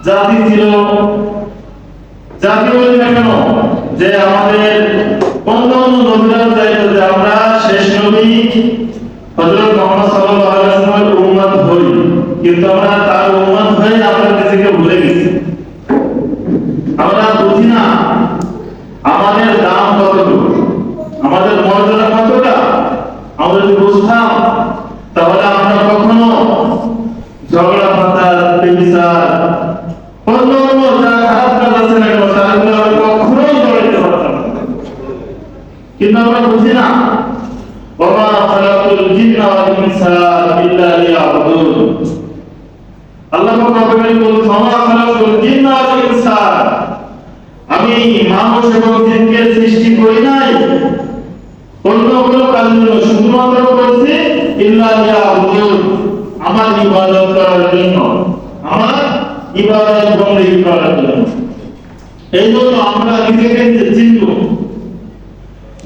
জাতি ছিল, জাতি বলি না কেন যে আমাদের অন্যান্য নবীরা চাইতো যে আমরা শেষ নবী হযরত মুহাম্মদ সাল্লাল্লাহু আলাইহি ওয়াসাল্লামের উম্মত হই, কিন্তু আমরা তার উম্মত হয়ে আমরা নিজেকে ভুলে গেছি। আমরা বুঝি না আমাদের দাম কতটুকু, আমাদের মর্যাদা কতটা। আমরা যদি বুঝতাম তাহলে আমরা কখনো ঝগড়া ফাসাদ বেবিচার অন্যান্য যা খারাপ কাজ আছে না কেন তাগুলো আমরা কখনোই জড়াইতে পারতাম না, কিন্তু আমরা বুঝি না। ওয়া মা খালাকুল জিন্না ওয়াল ইনসা ইল্লা লিয়াবুদুন। আল্লাহ পাক বলেন, ওয়া মা খালাকুল জিন্না ওয়াল ইনসা, আমি মানুষ এবং জিনকে সৃষ্টি করি নাই অন্য কোনো কাজের জন্য, শুধুমাত্র করেছি ইল্লা লিয়াবুদুন, আমার ইবাদত করার জন্য, আমার ইবাদত বন্দেগী করার জন্য। এই জন্য আমরা নিজেকে চিনব,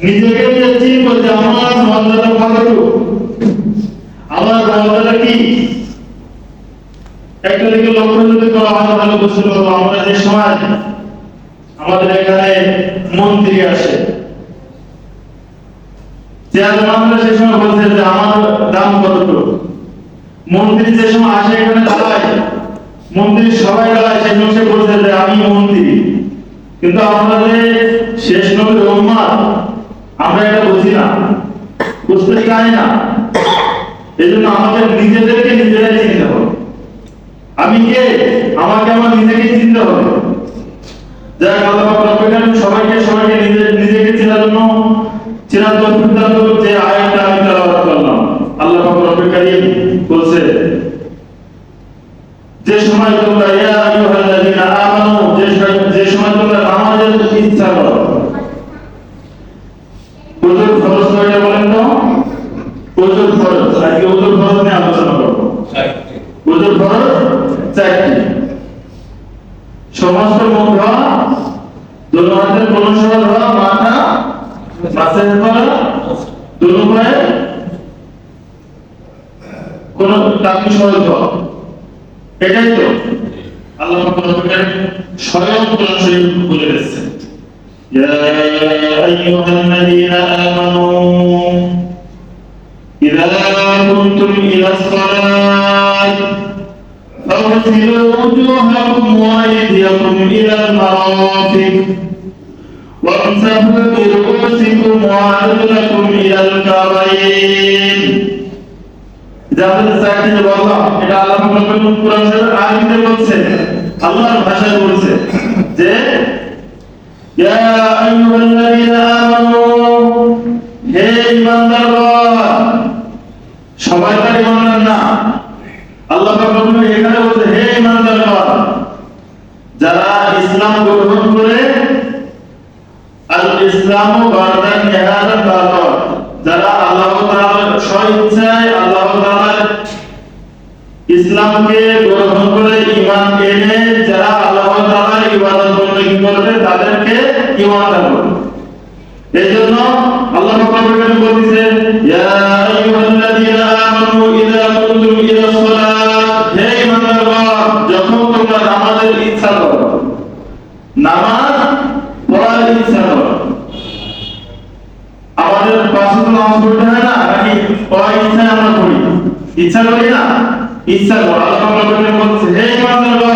নিজেকে চিনব যে আমার মর্যাদা কতটুকু, আমার মর্যাদা কি। একটা দিকে লক্ষ্য যদি করা হয় তাহলে বুঝতে পারবো আমরা যে সময় আমাদের এখানে মন্ত্রী আসে, চেয়ারম্যানরা সেই সময় বলছে যে আমার দাম কতটুকু। মন্ত্রী যে সময় আসে এখানে দাঁড়ায়, মন্ত্রী সবাই দাঁড়ায়, সেই সময় সে বলছে যে আমি মন্ত্রী। কিন্তু আমরা যে শেষ নবীর উম্মত, আমরা এটা বুঝি না, বুঝতে চাই না। এই জন্য আমাদের নিজেদেরকে নিজেরাই চিনতে হবে। আমি কে, আমাকে আমার নিজেকে চিনতে হবে। যাই আল্লাহ পাক রব্বুল আলামিন সবাইকে নিজেকে চেনার জন্য চেনার তৌফিক দান করুন। যে আয়াতটা আমি তেলাওয়াত করলাম, আল্লাহ পাক রব্বুল কারীম বলছে, যে সময় তোমরা ইয়া আইয়ুহাল্লাযীনা আমানু, যে সময় তোমরা নামাজের ইচ্ছা করো। ওযুর ফরজ কয়টা বলেন তো? ওযুর ফরজ, আজকে ওযুর ফরজ নিয়ে আলোচনা করব। ওযুর ফরজ 4টি। সমস্ত মুখ ধোয়া, দুই হাতের কোন সহ ধোয়া, মাথা মাথায় করা, দুই পায়ে কোন টাকি সহ ধোয়া। এটাই তো আল্লাহ পাক রব্বুল আলামিন স্বয়ং কোরআন শরীফ বলে দিয়েছেন, ইয়া আইয়ুহাল্লাযীনা আমানু ইযা কুনতুম ইলাস সালাত ফাগসিলু ওজুহাকুম ওয়া আইদিয়াকুম ইলাল মারাফিক ওয়ামসাহু বিরুউসিকুম ওয়া আরজুলাকুম ইলাল কাবাইন। যাদের চাকরি বললাম এটা আল্লাহ পাক রব্বুল কোরআন শরীফের আয়াতে বলছে, আল্লাহর ভাষায় বলছে যে ইয়া আইয়ুহাল্লাযীনা আমানু, হে ঈমানদাররা। সবাই তার ঈমানদার না, আল্লাহ পাক রব্বুল এখানে বলছে হে ঈমানদাররা, যারা ইসলাম গ্রহণ করে, আল ইসলামু বারদান ইহাদান বারদাত, যারা আল্লাহ তাআলার স্বইচ্ছায় আল্লাহ তাআলার ইসলামকে গ্রহণ করে ঈমান এনে যারা আল্লাহ তাআলার ইবাদত বন্দেগী করবে তাদেরকে ঈমানদার বলে। এজন্য আল্লাহ পাক এখানে বলেছে ইয়া আইয়ুহাল্লাযীনা আমানু ইযা কুনতুম ইলাস সালাত, হে ঈমানদাররা, যখন তোমরা নামাজের ইচ্ছা করো, নামাজ পড়ার ইচ্ছা করো। আমাদের পাঁচ ওয়াক্ত নামাজ পড়তে হয় না নাকি? পড়ার ইচ্ছা আমরা করি, ইচ্ছা করি না? ইচ্ছা করো। আল্লাহ পাক বলছে হে ঈমানদাররা,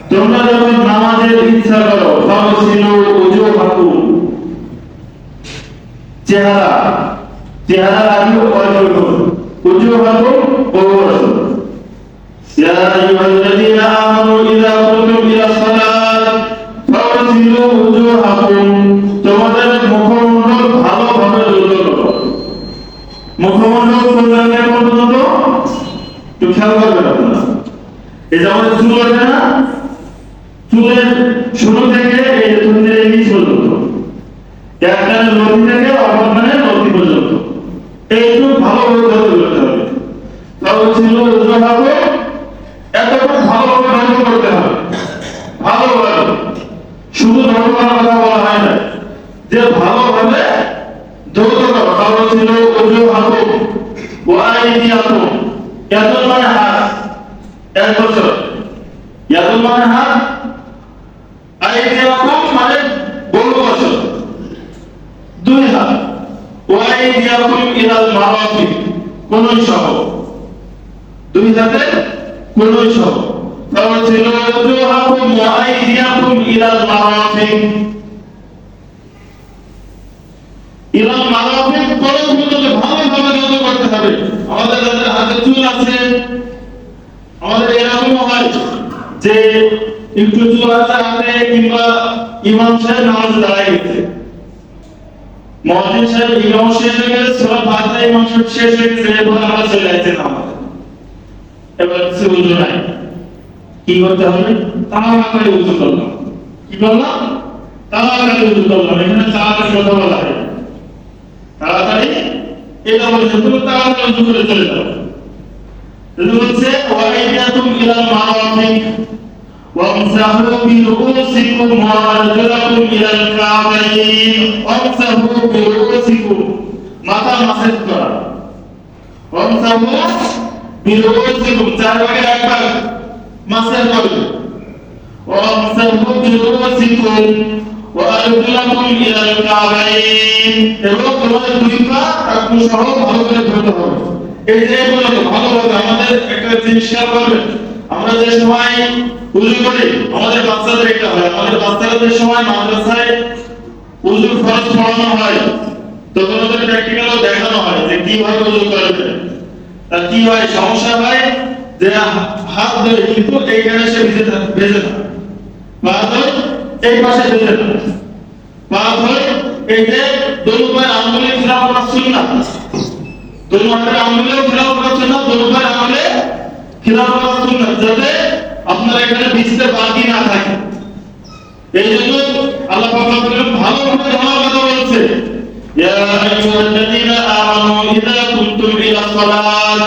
তোমরা যখন নামাজের ইচ্ছা করো, ফাগসিলু ওজুহাকুম, চেহারা আগে ওয়াজু করো, ওজুহাকুম ওয়াজু। ইয়া আইয়ুহাল্লাযীনা আমানু ইযা কুনতুম ইলাস সালাত ফাগসিলু ওজুহাকুম, তোমাদের মুখমণ্ডল ভালোভাবে ধুয়ে করো। মুখমণ্ডল কোন রঙের পর্যন্ত একটু খেয়াল করবেন আপনারা। এই যে আমাদের চুল আছে না, চুলের শুরু থেকে এই চুলের নিচ পর্যন্ত, একটা নথি থেকে অপরখানে নথি পর্যন্ত একটু ভালোভাবে ধুয়ে করতে হবে। তাহলে ছিল ওজুহাকুম, এতটুকু ভালোভাবে ধুয়ে করতে হবে, ভালোভাবে। শুধু ধোয়া করার কথা বলা হয় না, যে ভালোভাবে ধৌত করো। তাহলে ছিল ওজুহাকুম ওয়া আইদিয়াকুম, এত মানে হাত, এক বছর, ইয়াদুল মানে হাত, আইদিয়াকুম মানে বড় বছর, 2 হাত, ওয়াইদিয়াকুম ইলাল মারাফিক কোনই সহ, 2 হাতে কোনই সহ। ফাওয়াসিলু উজুহাকুম ওয়া আইদিয়াকুম ইলাল মারাফিক, ইলাল মারাফিক পরবর্তীতে ভালোভাবে যত্ন করতে হবে। আমাদের যাদের হাতে চুল আছে, আমাদের এরকম হয় যে একটু চুল আছে হাতে, কিংবা ইমাম সাহেব নামাজে দাঁড়ায় গেছে, মুয়াজ্জিন সাহেব ইমাম শেষ হয়ে গেছে, সূরা ফাতিহা ইমাম সাহেব শেষ হয়ে গেছে, এরপর আমরা চলে আসছে নামাজে, এবার উযু নাই, কি করতে হবে? তাড়াতাড়ি উযু করলাম, কি করলাম? তাড়াতাড়ি উযু করলাম। এখানে তাড়াতাড়ি কথা বলা হয়, তাড়াতাড়ি এটা বলছে তুমি তাড়াতাড়ি উযু করে চলে যাও। এটা বলছে ওয়াইদাতুম ইলাল মারাফিক ওয়ামসাহু বিরুসিকুম ওয়া আরজুলাকুম ইলাল কাবাইন, ওয়ামসাহু বিরুসিকুম মাথা মাসাজ করা, ওয়ামসাহু বিরুসিকুম 4 ভাগে 1 ভাগ মাসাজ করবে, ওয়ামসাহু বিরুসিকুম ওয়া আরজুলাকুম ইলাল কাবাইন, এবং তোমাদের 2 পা টাকনু সহ ভালো করে ধরতে হবে। এই যে বললাম ভালোভাবে আমাদের একটা জিনিস খেয়াল করবেন, আমরা যে সময় উযু করি, আমাদের বাচ্চাদের একটা হয়, আমাদের বাচ্চাদের সময় মাদ্রাসায় উযুর ফরজ পড়ানো হয়, তখন ওদের প্র্যাকটিক্যালও দেখানো হয় যে কিভাবে উযু করবে। তার কি হয়, সমস্যা হয় যে হাত ধরে কিন্তু এইখানে সে ভেজে না, পা ধরে এই পাশে ভেজে না, পা ধরে এই যে দোনো পায়ের আঙ্গুলে ফিরাও করা সুন্নাত, দোনো হাতের আঙ্গুলেও ফিরাও করা সুন্নাত, দোনো পায়ের আঙ্গুলে ফিরাও করা সুন্নাত, যাতে আপনার এখানে ভিজতে বাকি না থাকে। এই জন্য আল্লাহ পাক ভালোভাবে ধরার কথা বলছে, ইয়া আইয়ুহাল্লাযীনা আমানু ইযা কুনতুম ইলাস সালাত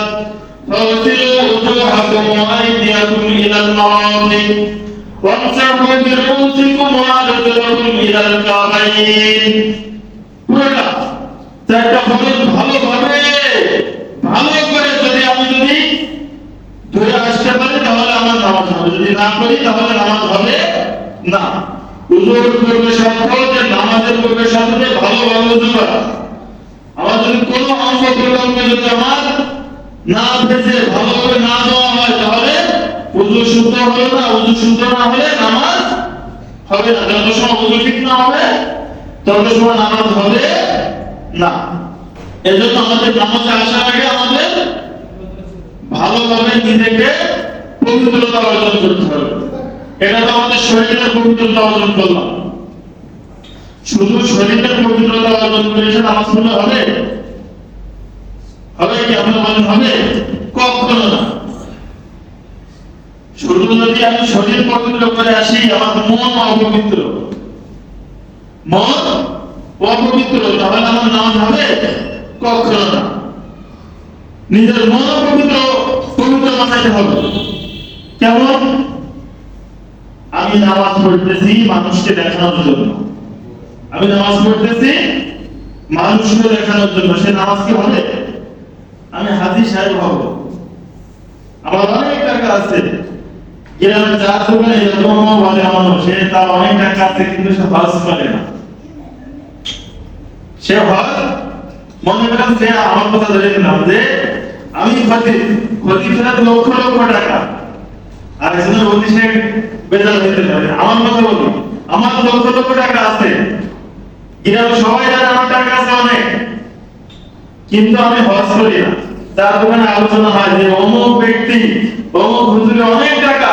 ফাগসিলু উজুহাকুম ওয়া আইদিয়াকুম ইলাল মারাফিক ওয়ামসাহু বিরুসিকুম ওয়া আরজুলাকুম ইলাল কাবাইন। পুরোটা 4টা ফরজ ভালোভাবে ভালো করে যদি ধরে আসতে পারি তাহলে আমার নামাজ হবে, যদি না করি তাহলে নামাজ হবে না। উযুর পূর্বে শর্ত যে নামাজের পূর্বে শর্ত ভালোভাবে উযু করা। আমার যদি কোনো অঙ্গ প্রত্যঙ্গ যদি আমার না ভেজে ভালোভাবে না দেওয়া হয় তাহলে উযু শুদ্ধ হবে না, উযু শুদ্ধ না হলে নামাজ হবে না। যত সময় উযু ঠিক না হবে তত সময় নামাজ হবে না। এজন্য আমাদের নামাজে আসার আগে আমাদের ভালোভাবে নিজেকে পবিত্রতা অর্জন করতে হবে। এটা তো আমাদের শরীরের পবিত্রতা অর্জন করলাম, শুধু শরীরের পবিত্রতা অর্জন করে এসে নামাজ পড়লে হবে? হবে কি আপনারা বলেন হবে? কখনো না। শুধু যদি আমি শরীর পবিত্র করে আসি, আমার মন অপবিত্র, মন অপবিত্র, তাহলে আমার নামাজ হবে? কখনো না। নিজের মন পবিত্র বানাইতে হবে। কেমন? আমি নামাজ পড়তেছি মানুষকে দেখানোর জন্য, আমি নামাজ পড়তেছি মানুষকে দেখানোর জন্য, সে নামাজ কি হবে? আমি হাজী সাহেব হব, আমার অনেক টাকা আছে, গ্রামের চার দোকানে এরকম বলে মানুষ, সে তার অনেক টাকা আছে কিন্তু সে হজ করে না। সে হজ মনে করেন সে আমার কথা ধরে নিলাম যে আমি ক্ষতি ফেরাত লক্ষ লক্ষ টাকা, আর একজনের বলছি সে বেজার হইতে পারে। আমার কথা বলি, আমার লক্ষ লক্ষ টাকা আছে, গ্রামের সবাই জানে আমার টাকা আছে অনেক, কিন্তু আমি হজ করি না। তার দোকানে আলোচনা হয় যে অমুক ব্যক্তি অমুক হুজুরে অনেক টাকা,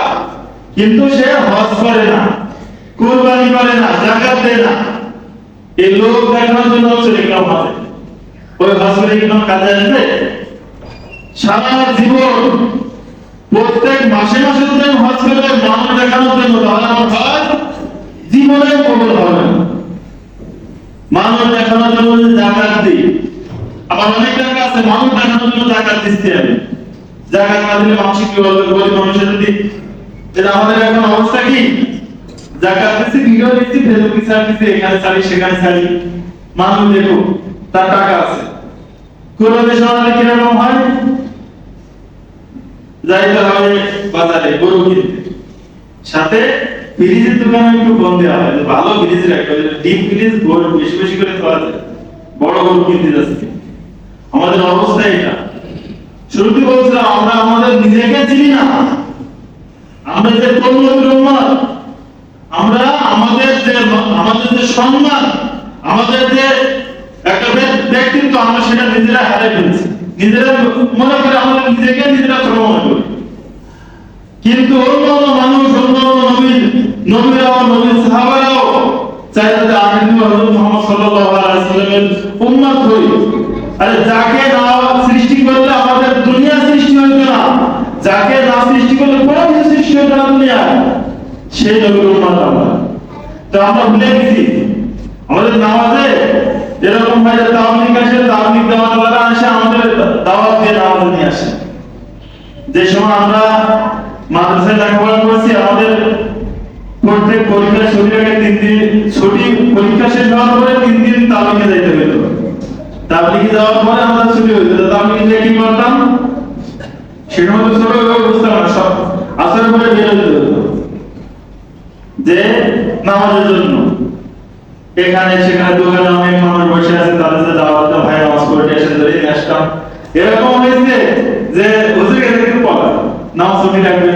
কিন্তু সে হজ করে না, কুরবানি করে না, যাকাত দেয় না। এই লোক দেখানোর জন্য চলে গেলাম হাতে, ওই হজ করে কি কোনো কাজে আসবে? সারা জীবন প্রত্যেক মাসে মাসে যদি আমি হজ করে মানুষ দেখানোর জন্য, তাহলে আমার হজ জীবনে কবুল হবে না। মানুষ দেখানোর জন্য যাকাত দিই, আমার অনেক টাকা আছে, মানুষ দেখানোর জন্য যাকাত দিতে হবে। যাকাত না দিলে মানুষ কি বলবে? গরিব মানুষের যদি, এটা আমাদের এখন অবস্থা কি? যাকাত দিচ্ছি, ভিডিও দিচ্ছি, ফেসবুকে ছাড় দিচ্ছি, এখানে ছাড়ি সেখানে ছাড়ি, মানুষ দেখো তার টাকা আছে। কোরবানি শোনালে কিরকম হয়? যাইতে হবে বাজারে গরু কিনতে, সাথে ফ্রিজের দোকানে একটু বন্ধ দেওয়া হয়, ভালো ফ্রিজ রাখতে হবে, ডিপ ফ্রিজ গরু বেশি বেশি করে খাওয়া যায়, বড় গরু কিনতে যাচ্ছে। আমাদের অবস্থা এটা। শুরুতে বলছিলাম আমরা আমাদের নিজেকে চিনি না, আমরা যে কোন নবীর উম্মত, আমরা আমাদের যে সম্মান, আমাদের যে একটা ব্যক্তিত্ব, আমরা সেটা নিজেরা হারিয়ে ফেলছি। নিজেরা মনে করে আমাদের নিজেকে নিজেরা ছোট মনে করি, কিন্তু অন্যান্য মানুষ, অন্যান্য নবীরাও, নবীর সাহাবারাও চাইতে যে আমি হযরত মুহাম্মদ সাল্লাল্লাহু আলাইহি ওয়াসাল্লামের উম্মত হই। আরে যাকে না সৃষ্টি করলে আমাদের দুনিয়া সৃষ্টি হইতো না, যাকে না সৃষ্টি করলে কোনো কিছু সৃষ্টি হইতো না দুনিয়ায়, সেই নবীর উম্মত আমরা। তো আমরা ভুলে গেছি আমাদের নামাজে এরকম হয় যে তাবলীগ আসে, তাবলীগ দেওয়ার আসে, আমাদের দাওয়াত দিয়ে নামাজ নিয়ে আসে। যে সময় আমরা মাদ্রাসায় লেখাপড়া করছি, আমাদের প্রত্যেক পরীক্ষা ছুটির আগে 3 দিন ছুটি, পরীক্ষা শেষ হওয়ার পরে 3 দিন তাবলীগে যাইতে হইতো। তাবলীগে যাওয়ার পরে আমরা ছুটি হইতো, তাবলীগে গিয়ে কি করতাম সেটা মতো ছোট বুঝতাম না, সব আসর পরে বের হইতে হতো যে নামাজের জন্য। এখানে সেখানে দোকানে অনেক মানুষ বসে আছে, তাদের সাথে দাওয়াত ভাই নামাজ পড়তে এসে ধরে আসতাম। এরকম হয়েছে যে হুজুর এর একটু পড়া নামাজ ছুটি রাখবে,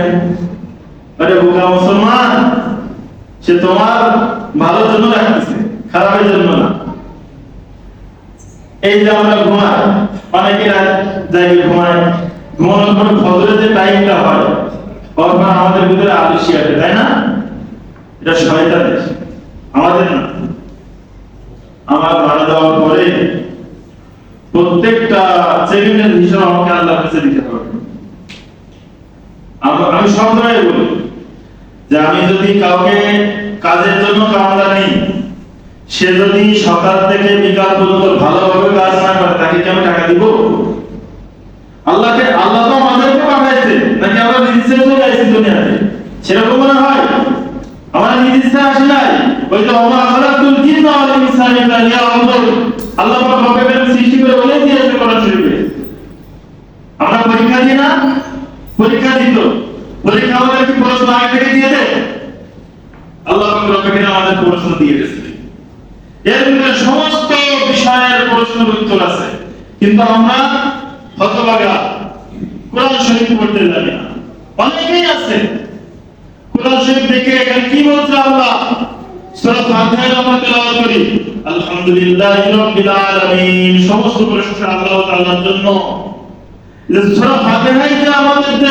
আরে বোকা মুসলমান, সে তোমার ভালোর জন্য রাখতেছে, খারাপের জন্য না। এই যে আমরা ঘুমাই, অনেকে রাত জায়গায় ঘুমায়, ঘুমানোর পর ফজরের যে টাইমটা হয় তখন আমাদের ভিতরে আলস্য আসে, তাই না? এটা শয়তানের, আমাদের না। আমার মারা যাওয়ার পরে প্রত্যেকটা সেকেন্ডের হিসাব আমাকে আল্লাহর কাছে দিতে হবে। আমি সবসময় বলি যে আমি যদি কাউকে কাজের জন্য কামলা নেই, সে যদি সকাল থেকে বিকাল পর্যন্ত ভালোভাবে কাজ না করে, তাকে কি আমি টাকা দিব? আল্লাহ তো আমাদেরকে পাঠাইছে, নাকি আমরা নিজে চলে আসছি দুনিয়াতে? সেরকম মনে হয় আমরা নিজে আসি নাই। ওই যে ওমা খালাকুল জিন্না ওয়াল ইনসা ইল্লা লিয়াবুদুন, আল্লাহ পাক রব্বুল সৃষ্টি করে বলে দিয়েছে কোরআন শরীফে। আমরা পরীক্ষা দিই না? পরীক্ষা দিত, পরীক্ষা আমাদের কি প্রশ্ন আগে থেকে দিয়ে দেয়? আল্লাহ পাক রব্বুল আমাদের প্রশ্ন দিয়ে দিয়েছে, এর ভিতরে সমস্ত বিষয়ের প্রশ্নের উত্তর আছে, কিন্তু আমরা হতভাগা, কোরআন শরীফ পড়তে জানি না। অনেকেই আছে কোরআন শরীফ দেখে এখানে কি বলছে আল্লাহ, সূরা ফাতিহা আমরা তেলাওয়াত করি, আলহামদুলিল্লাহি রাব্বিল আলামিন, সমস্ত প্রশংসা আল্লাহ তাআলার জন্য। যে সূরা ফাতিহায় যে আমাদের যে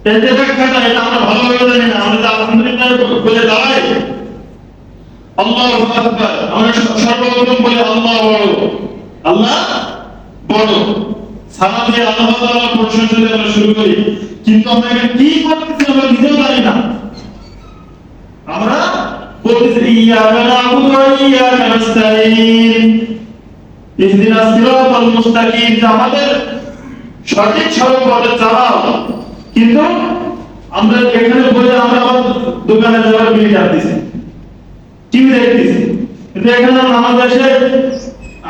এই ব্যাখ্যাটা, এটা আমরা ভালোভাবে জানি না। আমরা যে আলহামদুলিল্লাহ বলে দাঁড়াই, আল্লাহু আকবার, আমরা সর্বপ্রথম বলি আল্লাহ বড়, আল্লাহ বড়, সালাম দিয়ে আল্লাহ তাআলার প্রশংসা দিয়ে আমরা শুরু করি, কিন্তু আমরা এখানে কি করতেছি আমরা নিজেও জানি না। আমরা বলতেছি ইয়াকা না'বুদু ওয়া ইয়াকা নাস্তাঈন, ইহদিনাস সিরাতাল মুস্তাকিম, যে আমাদের সঠিক সড়ক পথে চালাও, কিন্তু আমরা এখানে বলে আমরা দোকানে যাওয়ার বিল টানতেছি, টিভি দেখতেছি, কিন্তু এখানে নামাজ এসে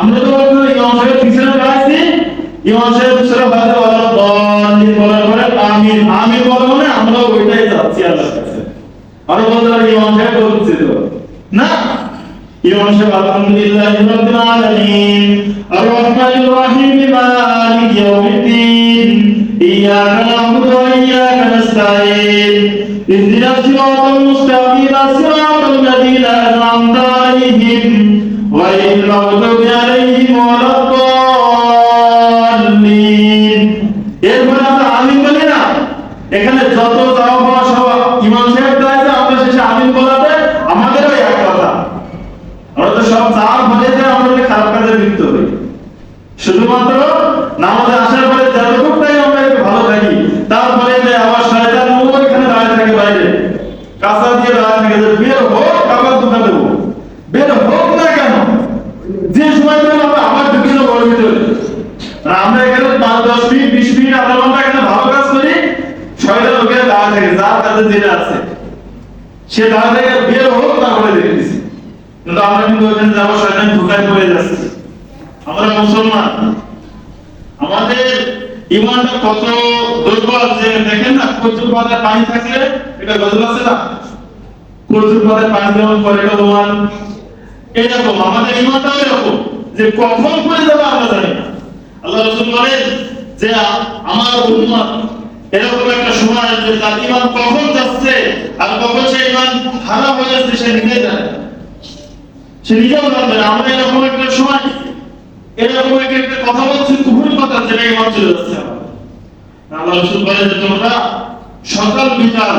আমরা তো ইমাম সাহেব পিছনে দাঁড়াইছি, ইমাম সাহেব সূরা ফাতিহা ওয়ালা দাল্লিন বলার পরে আমিন আমিন বলা মানে আমরা ওইটাই যাচ্ছি আল্লাহর কাছে। আর বলতে ইমাম সাহেব বলছে তো না, ইমাম সাহেব আলহামদুলিল্লাহি রাব্বিল আলামিন আর রহমানির রহিম মালিক ইয়াউমিদ্দিন ইয়াকা না'বুদু ওয়া ইয়াকা নাস্তাঈন ইহদিনাস সিরাতাল মুস্তাকিম সিরাতাল লাযীনা আন'আমতা আলাইহিম গায়রিল মাগদুবি আলাইহিম ওয়ালাদ-দাল্লিন। এরপর আমরা আমিন বলি না, এখানে যত যাওয়া পাওয়া সব ইমাম সাহেব দাঁড়াইছে, আমরা শেষে আমিন বলাতে আমাদেরও এক কথা। আমরা তো সব চার বলে যে আমরা খারাপ কাজে লিপ্ত হই, শুধুমাত্র নামাজে আসার পরে যতটুকু টাইম আমরা একটু ভালো থাকি, তারপরে যে আবার শয়তান ওইখানে দাঁড়িয়ে থাকে বাইরে, কাঁচা দিয়ে দাঁড়িয়ে থাকে যে বের হোক আবার দোকান দেবো, বের হোক না কেন, যে সময় পেলাম আমরা আবার ঢুকে যাবো ওর ভিতরে। আমরা এখানে 5-10 মিনিট 20 মিনিট আধা ঘন্টা এখানে ভালো কাজ করি, শয়তান ওখানে দাঁড়িয়ে থাকে, যার কাছে যেটা আছে সে দাঁড়িয়ে থেকে বের হোক তারপরে দেখতেছি, কিন্তু আমরা কিন্তু ওখানে যাবো শয়তান ঢুকায় পড়ে যাচ্ছি। আমরা মুসলমান, আমাদের ইমানটা কত দুর্বল যে দেখেন না, প্রচুর পাতায় পানি থাকলে এটা গজল আছে না, প্রচুর পাতায় পানি যেমন করে এটা প্রমাণ। এরকম আমাদের ইমানটাও এরকম যে কখন পড়ে যাবে আমরা জানি না। আল্লাহ রাসূল বলেন যে আমার উম্মত এরকম একটা সময় আসবে তার ইমান কখন যাচ্ছে আর কখন সে ইমান খারাপ হয়ে যাচ্ছে সে নিজেই জানে, সে নিজেও জানবে না। আমরা এরকম একটা সময় এরকম একটা কথা বলছি, কুফরি কথা, যেটা ইমান চলে যাচ্ছে আমার। আল্লাহ রাসূল বলেন যে তোমরা সকাল বিকাল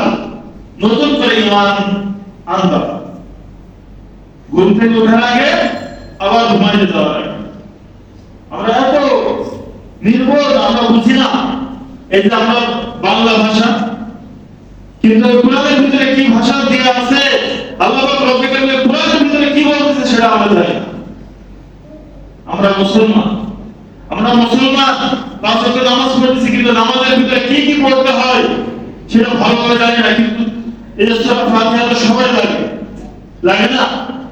নতুন করে ইমান আনবা, ঘুম থেকে ওঠার আগে আবার ঘুমাইতে যাওয়ার আগে। আমরা এত নির্বোধ, আমরা বুঝি না এই যে আমরা বাংলা ভাষা, কিন্তু কোরআনের ভিতরে কি ভাষা দেয়া আছে, আল্লাহ পাক রব্বুল আলামিন কোরআনের ভিতরে কি বলতেছে সেটা আমরা জানি না। আমরা মুসলমান পাঁচ ওয়াক্ত নামাজ পড়তেছি, কিন্তু নামাজের ভিতরে কি কি পড়তে হয় সেটা ভালোভাবে জানি না। কিন্তু এই যে সূরা ফাতিহা তো সবাই লাগে না?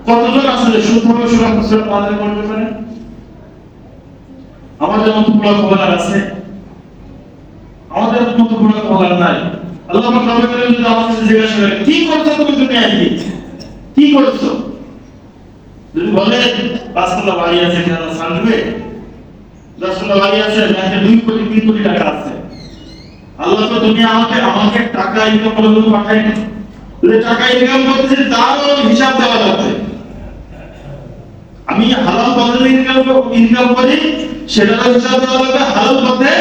কতজন আছে যে শুদ্ধভাবে সূরা ফাতিহা পড়তে পারে? আমাদের মতো পুরো খবর আছে? আমাদের মতো পুরো খবর নাই। আল্লাহ পাক রব্বুল আলামিন যদি আমাদের জিজ্ঞাসা করে কি করছো তুমি দুনিয়ায়, কি করছো, যদি বলে 5 তলা বাড়ি আছে কেন সানবে, 10 তলা বাড়ি আছে, ব্যাংকে 2 কোটি 3 কোটি টাকা আছে, আল্লাহ তো দুনিয়া আমাকে টাকা ইনকাম করে তো পাঠায়নি। যে টাকা ইনকাম করতেছে তারও হিসাব দেওয়া লাগবে। আমি হালাল পদ্ধতিতে ইনকাম করি সেটারও হিসাব দেওয়া লাগবে, হালাল পথে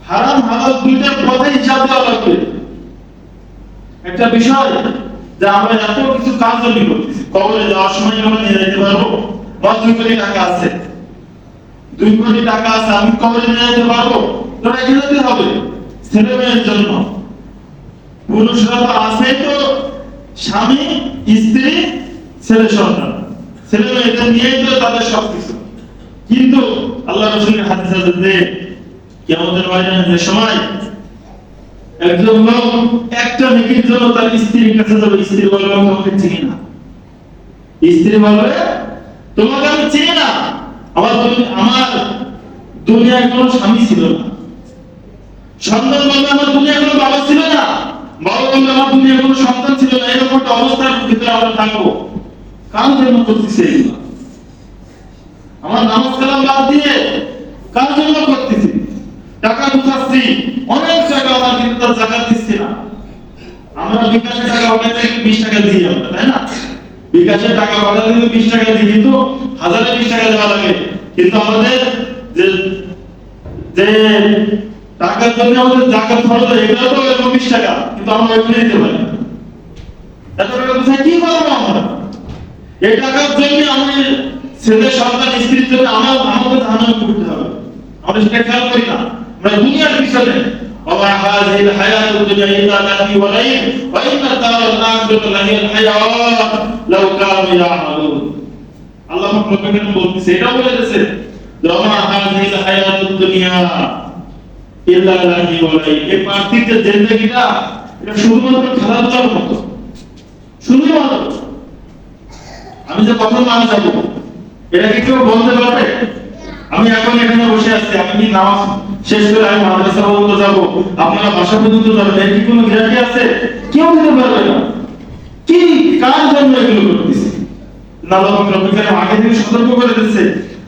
হারাম হালাল দুইটার পথে হিসাব দেওয়া লাগবে। একটা বিষয় যে আমরা এত কিছু কাজ জমি করতেছি, কবরে যাওয়ার সময় আমরা নিয়ে যেতে পারবো, 2 কোটি টাকা আছে, 2 কোটি টাকা আছে, আমি কবরে নিয়ে যেতে পারবো, তো রেখে যেতে হবে ছেলে মেয়ের জন্য। পুরুষরা তো আছে তো স্বামী স্ত্রী ছেলে সন্তান, ছেলে মেয়েদের নিয়েই তো তাদের সবকিছু। কিন্তু আল্লাহ রাসূলের হাদিস আছে যে কিয়ামতের ময়দানে যে সময় একজন লোক একটা নেকির জন্য তার স্ত্রীর কাছে যাবে, স্ত্রী বলবে তোমাকে চিনি না, স্ত্রী বলবে তোমাকে আমি চিনি না, আমার দুনিয়ায় কোনো স্বামী ছিল না, সন্তান বলবে আমার দুনিয়ায় কোনো বাবা ছিল না, বাবা বলবে আমার দুনিয়ায় কোনো সন্তান ছিল না। এরকম একটা অবস্থার ভিতরে আমরা থাকবো। কার জন্য করতেছি এগুলো? আমার নামাজ কালাম বাদ দিয়ে কার জন্য করতেছি? টাকা উঠাচ্ছি অনেক টাকা, আমার কিন্তু তার জাকাত দিচ্ছি না। আমরা বিকাশে টাকা পাঠাতে 20 টাকা দিই আমরা, তাই না? বিকাশে টাকা পাঠাতে 20 টাকা দিই, কিন্তু 1020 টাকা দেওয়া লাগে। কিন্তু আমাদের যে টাকার জন্য আমাদের জাকাত খরচ হয়, এটাও তো 20 টাকা, কিন্তু আমরা ওইখানে দিতে পারি। এত টাকা কোথায় কি করবো আমরা? এই টাকার জন্য আমি ছেলে সন্তান স্ত্রীর জন্য আমাদের ধারণা করতে হবে, আমরা সেটা খেয়াল করি না। আমরা দুনিয়ার পিছনে ওয়া হাযিহিল হায়াতুদ দুনিয়া ইল্লা লাহি ওয়া লাইব ওয়া ইন্না দারাল আখিরাতা লাহিল হায়াত লাউ কানু ইয়ামালুন। আল্লাহ পাক রব্বুল বলতেছে, এটা বলেছে যে ওয়া হাযিহিল হায়াতুদ দুনিয়া ইল্লা লাহি ওয়া লাইব। এই পার্থিব যে জিন্দেগিটা এটা শুধুমাত্র খেলাধুলার মতো, শুধুমাত্র আমি যে কখন মারা যাবো এটা কি কেউ বলতে পারবে? আমি এখন এখানে বসে আছি, আমি কি নামাজ শেষ করে আমি মাদ্রাসা পর্যন্ত যাবো, আপনারা বাসা পর্যন্ত যাবেন, এর কি কোনো গ্যারান্টি আছে? কেউ দিতে পারবে না। কি কার জন্য এগুলো করতেছি? আল্লাহ পাক রব্বুল আলামিন আগে থেকে সতর্ক করে দিয়েছে,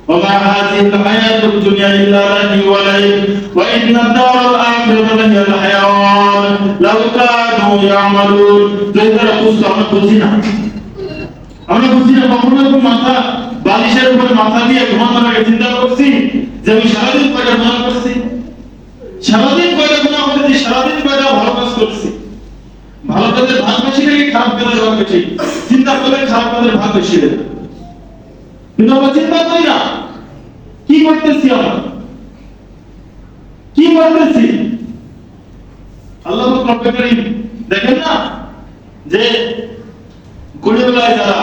ওয়া হাযিহিল হায়াতুদ দুনিয়া ইল্লা লাহি ওয়া লাইব ওয়া ইন্না দারাল আখিরাতা লাহিল হায়াত লাউ কানু ইয়ামালুন। যারা বুঝতো আমরা বুঝি না, কখনো মাথা বালিশের উপরে মাথা দিয়ে ঘুমানোর আগে চিন্তা করছি যে আমি সারাদিন কয়টা গুনাহ করছি, সারাদিন কয়টা গুনাহ করেছি, সারাদিন কয়টা ভালো কাজ করছি। ভালো কাজের ভাগ বেশি নাকি খারাপ কাজের ভাগ বেশি? চিন্তা করলে খারাপ কাজের ভাগ বেশি, কিন্তু আমরা চিন্তা করি না কি করতেছি, আমরা কি করতেছি। আল্লাহ রব্বুল আলামিন দেখেন না যে গরিবরাই যারা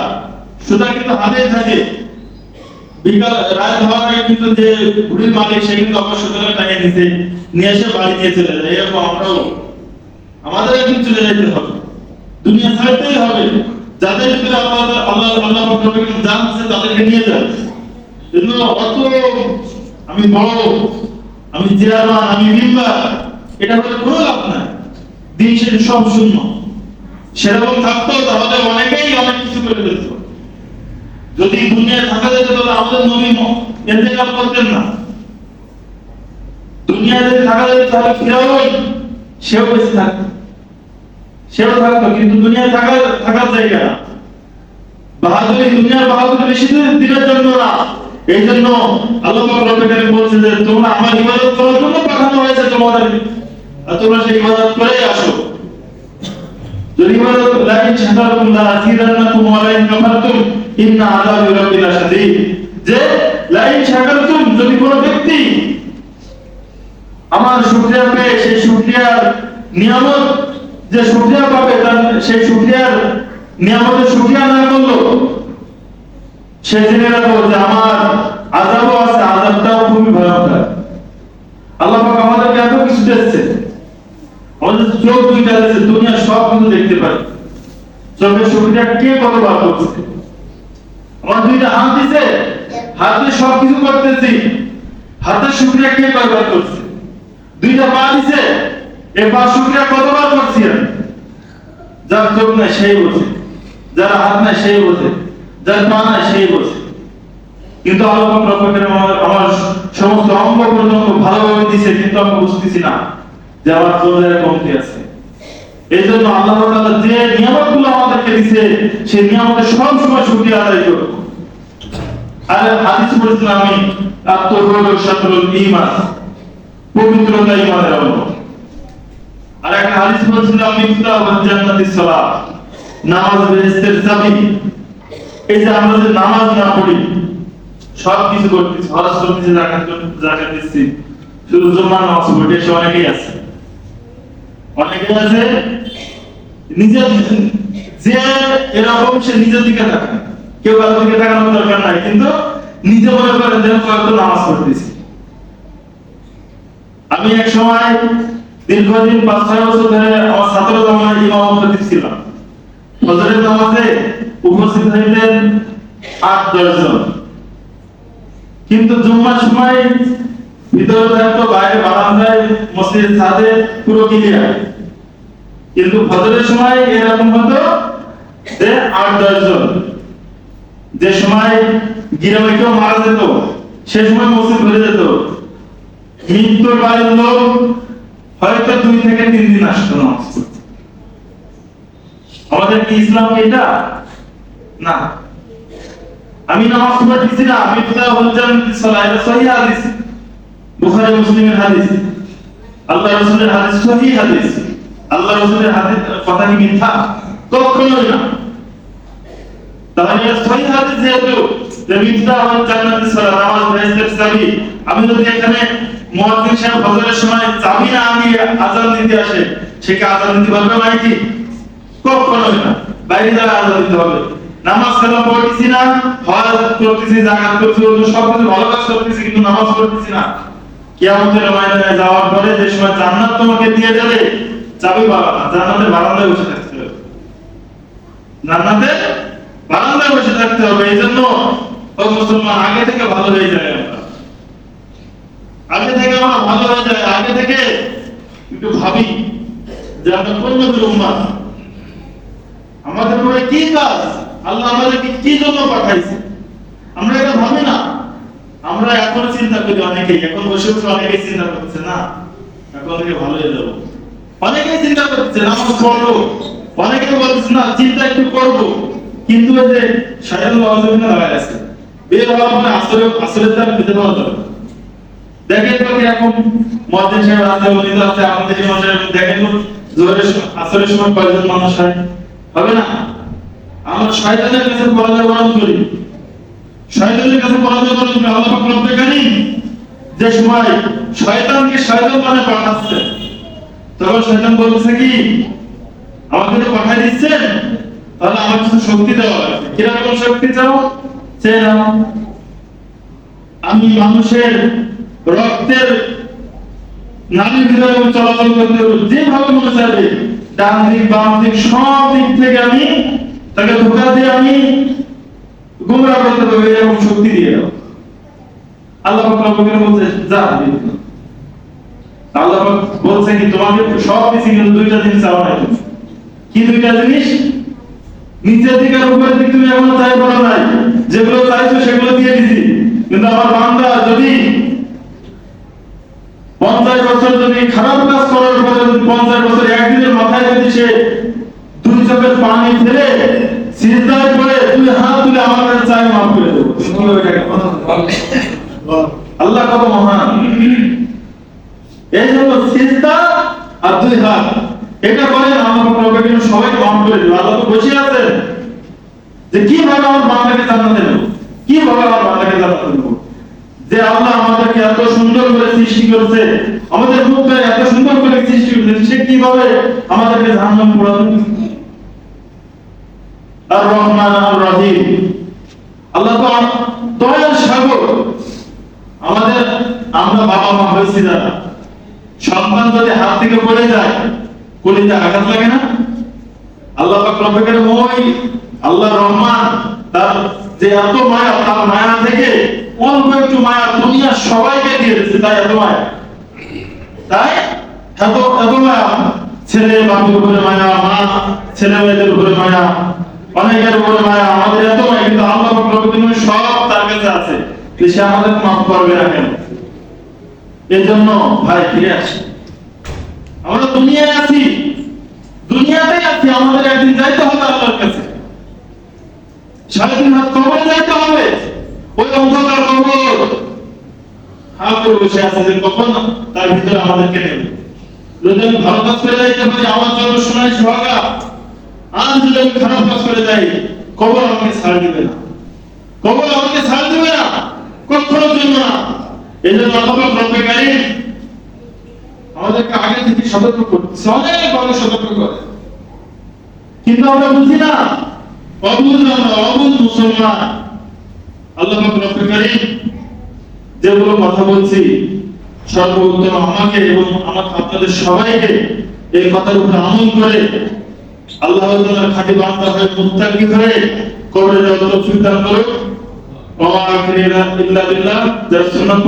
সুদা কিন্তু হাতে থাকে, বিকাল রাত হওয়ার আগে কিন্তু যে ঘুড়ির মালিক সে কিন্তু আমার সুদের টাকা নিতে নিয়ে এসে বাড়ি নিয়ে চলে যায়। এরকম আমরাও আমাদের একদিন চলে যেতে হবে, দুনিয়া ছাড়তেই হবে। যাদের ভিতরে আল্লাহ জানছে তাদেরকে নিয়ে যান। অত আমি বড় আমি চেয়ারম্যান, আমি মেম্বার, এটা হলে কোনো লাভ নাই। দিন শেষে সব শূন্য। সেরকম থাকতো তাহলে অনেকেই অনেক কিছু করে ফেলত। যদি দুনিয়ায় থাকা যেত তাহলে আমাদের নবী ইন্তেকাল করতেন না। দুনিয়ায় যদি থাকা যেত তাহলে ফিরাউন সেও বেঁচে থাকতো, কিন্তু দুনিয়ায় থাকার জায়গা না। বাহাদুরি, দুনিয়ার বাহাদুরি বেশি দিনের জন্য না। এই জন্য আল্লাহ পাক রব্বুল কারীম বলছে যে তোমরা আমার ইবাদত করার জন্য পাঠানো হয়েছে তোমাদের, আর তোমরা সেই ইবাদত করেই আসো। যদি ইবাদত লাইন শাকারতুম লা আযীদান্নাকুম ওয়া লাইন কাফারতুম ইন্না আযাবি রাব্বি লাশাদীদ, যে লাইন শাকারতুম, যদি কোনো ব্যক্তি আমার শুকরিয়া পেয়ে সেই শুকরিয়ার নিয়ামত যে শুকরিয়া পাবে, তার সেই শুকরিয়ার নিয়ামতের শুকরিয়া না করলো, সে জেনে রাখো যে আমার আযাবও আছে, আযাবটাও খুবই ভয়ঙ্কর। আল্লাহ পাক আমাদেরকে এত কিছু দিয়েছে, আমাদের চোখ দুইটা আছে, দুনিয়ার সব কিছু দেখতে পাই। চোখের শুকরিয়া কে কতবার করছে? আমার দুইটা হাত দিছে, হাত দিয়ে সব কিছু করতেছি, হাতের শুকরিয়া কে কতবার করছে? দুইটা পা দিছে, এই পা শুকরিয়া কতবার করছি আমি? যার চোখ নাই সেই বোঝে, যার হাত নাই সেই বোঝে, যার পা নাই সেই বোঝে। কিন্তু আল্লাহ পাক রব্বুল কারীম আমার সমস্ত অঙ্গ পর্যন্ত ভালোভাবে দিয়েছে, কিন্তু আমি বুঝতেছি না যে আমার চোখের কমতি আছে। এই জন্য আল্লাহ তাআলা যে নিয়ামতগুলো আমাদেরকে দিয়েছে, সেই নিয়ামতের সব সময় শুকরিয়া আদায় করব। আর হাদিস পড়েছিলাম আমি, আত-তাওহীদু শাতরুল ঈমান, পবিত্রতা ঈমানের অঙ্গ। আর একটা হাদিস পড়েছিলাম, মিফতাহুল জান্নাতিস সালাত, নামাজ বেহেশতের চাবি। এই যে আমরা যে নামাজ না পড়ি, সব কিছু করতেছি, হজ করতেছি, যাকাত দিচ্ছি, শুধু জুমার নামাজ পড়ি, সে অনেকেই আছে নিজের যে এরকম, সে নিজের দিকে তাকায়, কেউ কারোর দিকে তাকানোর দরকার নাই, কিন্তু নিজে মনে করেন যে কয়েকটা নামাজ পড়তেছি। আমি এক সময় দীর্ঘদিন ৫-৬ বছর ধরে আমার ছাত্র জামানায় ইমামতি ছিলাম। ফজরের নামাজে উপস্থিত হইতেন ৮-১০ জন, কিন্তু জুম্মার সময় ভিতরে থাকতো, বাইরে বারান্দায়, মসজিদের ছাদে পুরো ক্লিয়ার। কিন্তু ফজরের সময় এরকম হতো যে ৮-১০ জন। যে সময় গ্রামে কেউ মারা যেত, সে সময় মসজিদ ভরে যেত। মৃত্যুর বাড়ির লোক হয়তো ২ থেকে ৩ দিন আসতো নামাজ পড়তে। আমাদের কি ইসলাম এটা? না। আমি নামাজ পড়তেছি না, আমি মিফতাহুল জান্নাতিস সালাত, এটা সহিহ হাদিস, বুখারী মুসলিমের হাদিস, আল্লাহ রাসূলের হাদিস, সহিহ হাদিস। আল্লাহ রাসূলের হাদিস কথা কি মিথ্যা? কখনোই না। তাহলে এটা সহিহ হাদিস, যেহেতু যে মিফতাহুল জান্নাতিস সালাত, নামাজ বেহেশতের চাবি। আমি যদি এখানে মুয়াজ্জিন সাহেব ফজরের সময় চাবি না আমি আযান দিতে আসে, সে কি আযান দিতে পারবে নাকি? কখনোই না। বাইরে যারা আযান দিতে হবে। নামাজ কালাম পড়তেছি না, হজ করতেছি, যাকাত করতেছি, সব কিছু ভালো কাজ করতেছি, কিন্তু নামাজ পড়তেছি না। কিয়ামতের ময়দানে যাওয়ার পরে যে সময় জান্নাত তোমাকে দিয়ে দেবে, চাবি পাবা না, জান্নাতের বারান্দায় বসে থাকতে হবে। জান্নাতের বারান্দায় বসে থাকতে হবে। এই জন্য ও মুসলমান, আগে থেকে ভালো হয়ে যায়, আমরা আগে থেকে আমরা ভালো হয়ে যায়, আগে থেকে একটু ভাবি যে আমরা কোন নবীর উম্মত, আমাদের উপরে কি কাজ, আল্লাহ আমাদেরকে কি জন্য পাঠাইছে, আমরা এটা ভাবি না। আমরা এখন চিন্তা করি, অনেকেই এখন বসে বসে অনেকেই চিন্তা করছে না এখন থেকে ভালো হয়ে যাবো, অনেকেই চিন্তা করছে নামাজ পড়বো, অনেকেই বলছে না চিন্তা একটু করবো, কিন্তু এই যে শয়তান ওয়াজবিনে লাগাই আছে, বের হওয়ার পরে আসলে তার খুঁজে পাওয়া যাবে। দেখেন তো কিরকম মুয়াজ্জিন সাহেব আছে, ওলিদ আছে, আমাদের ইমাম সাহেব, দেখেন তো জোহরের আসরের সময় কয়জন মানুষ হয়? হবে না। আমরা শয়তানের কাছে পরাজয় বরণ করি, শয়তানের কাছে পরাজয় বরণ করি। আল্লাহ পাক রব্বুল কারীম যে সময় শয়তানকে শয়তান মানে পাঠাচ্ছে, তখন শয়তান বলছে কি, আমাকে তো পাঠাই দিচ্ছেন, তাহলে আমার কিছু শক্তি দেওয়া আছে। কিরকম শক্তি চাও? চেয়ে নাও। আমি মানুষের রক্তের নালীর ভিতরে চলাচল করতে পারবো, যেভাবে মনে চাইবে, ডান দিক বাম দিক সব দিক থেকে আমি তাকে ধোঁকা দিয়ে আমি গোমরাহ করতে পারবো, এরকম শক্তি দিয়ে দাও। আল্লাহ পাক রব্বুল কারীম বলছে যা, আল্লাহ পাক বলছে কি তোমাকে সব দিয়েছি কিন্তু দুইটা জিনিস চাও নাই তুমি। কি দুইটা জিনিস? নিচের দিকে আর উপরের দিকে তুমি এখনো চাই করো নাই, যেগুলো চাইছো সেগুলো দিয়ে দিছি। কিন্তু আমার বান্দা যদি 50 বছর যদি খারাপ কাজ করার পরে যদি 50 বছর একদিনের মাথায় যদি সে দুই চোখের পানি ফেলে সিজদায় পড়ে তুই হাত তুলে আমার কাছে চাই মাফ করে দেবো। আল্লাহ কত মহান! এই জন্য সিজদা আর দুই হাত এটা বলেন আমার প্রভু কিন্তু সবাইকে মাফ করে দেবে। আল্লাহ তো বসে আছেন যে কিভাবে আমার বান্দাকে জান্নাতে নেব, কিভাবে আমার বান্দাকে জান্নাতে নেব। যে আল্লাহ আমাদেরকে এত সুন্দর করে সৃষ্টি করেছে, আমাদের মুখটা এত সুন্দর করে সৃষ্টি করেছে, সে কিভাবে আমাদেরকে জাহান্নামে পোড়াবে? আর রহমান আর রহিম, আল্লাহ তো দয়ার সাগর। আমাদের আমরা বাবা মা হয়েছি যারা, সন্তান যদি হাত থেকে পড়ে যায় কলিতে আঘাত লাগে না? আল্লাহ পাক রব্বুল কারীম ওই আল্লাহ রহমান, তার যে এত মায়া, তার মায়া থেকে অল্প একটু মায়া দুনিয়ার সবাইকে দিয়ে দিচ্ছে। তাই এত মায়া, তাই এত মায়া। ছেলে বাপের উপরে মায়া, মা ছেলে মেয়েদের উপরে মায়া, অনেকের উপরে মায়া, আমাদের এত মায়া। কিন্তু আল্লাহ পাক রব্বুল কারীম সব তার কাছে আছে, সে আমাদের মাফ করবে না কেন? এই জন্য ভাই ফিরে আসি। আমরা দুনিয়ায় আছি, দুনিয়াতেই আছি, আমাদের একদিন যাইতে হবে আল্লাহর কাছে। 3.5 হাত কবরে যাইতে হবে। ওই অন্ধকার কবর হাত করে বসে আছে যে কখন তার ভিতরে আমাদেরকে নেবে। যদি আমি ভালো কাজ করে যাইতে পারি আমার জন্য সোনায় সোহাগা, আর যদি আমি খারাপ কাজ করে যাই কবর আমাকে ছাড় দিবে না, কবর আমাকে ছাড় দিবে না, কখনোর জন্য না। এই জন্য আল্লাহ পাক রব্বুল কারীম আমাদেরকে আগে থেকে সতর্ক করতেছে, অনেক ভালো সতর্ক করে, কিন্তু আমরা বুঝি না। অবুঝ মুসলমান। আল্লাহ পাক রব্বুল কারীম যেগুলো কথা বলছি সর্বোত্তম আমাকে এবং আপনাদের সবাইকে এই কথার উপর আমল করে আল্লাহ তাআলার খাঁটি বান্দা হয়ে মুত্তাকি হয়ে কবরে যাওয়ার তৌফিক দান করুন। ওয়া আখিরা ইল্লা বিল্লাহ। যারা সুন্নাত